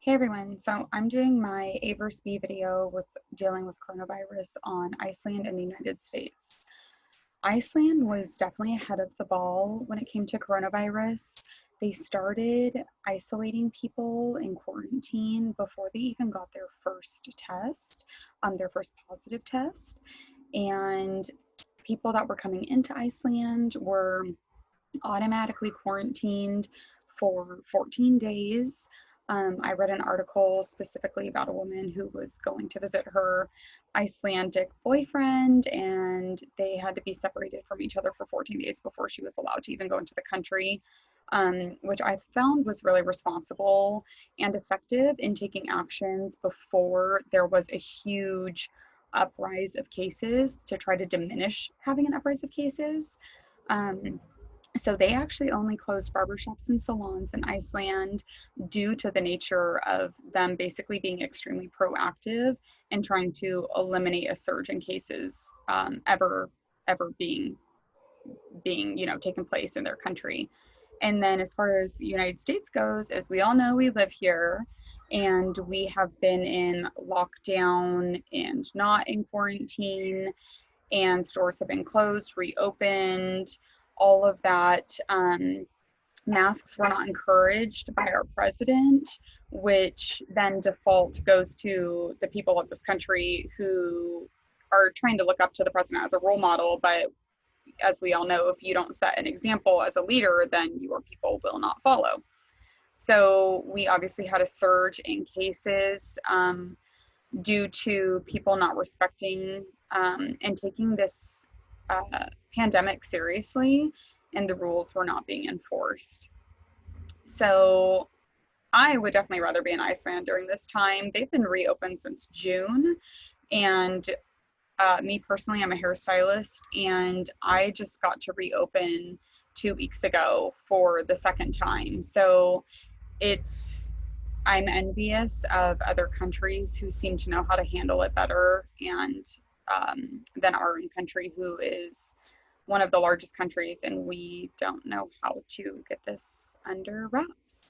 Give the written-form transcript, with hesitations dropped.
Hey everyone, so I'm doing my A versus B video with dealing with coronavirus on Iceland and the United States. Iceland was definitely ahead of the ball when it came to coronavirus. They started isolating people in quarantine before they even got their first test, their first positive test. And people that were coming into Iceland were automatically quarantined for 14 days. I read an article specifically about a woman who was going to visit her Icelandic boyfriend, and they had to be separated from each other for 14 days before she was allowed to even go into the country, which I found was really responsible and effective in taking actions before there was a huge uprise of cases to try to diminish having an uprise of cases. Um, so they actually only closed barbershops and salons in Iceland due to the nature of them basically being extremely proactive and trying to eliminate a surge in cases ever being taken place in their country. And then as far as the United States goes, as we all know, we live here and we have been in lockdown and not in quarantine, and stores have been closed, reopened, all of that. Masks were not encouraged by our president, which then default goes to the people of this country who are trying to look up to the president as a role model. But as we all know, if you don't set an example as a leader, then your people will not follow. So we obviously had a surge in cases due to people not respecting and taking this pandemic seriously, and the rules were not being enforced. So I would definitely rather be in Iceland during this time. They've been reopened since June, and me personally, I'm a hairstylist, and I just got to reopen 2 weeks ago for the second time. So it's I'm envious of other countries who seem to know how to handle it better and than our own country, who is one of the largest countries, and we don't know how to get this under wraps.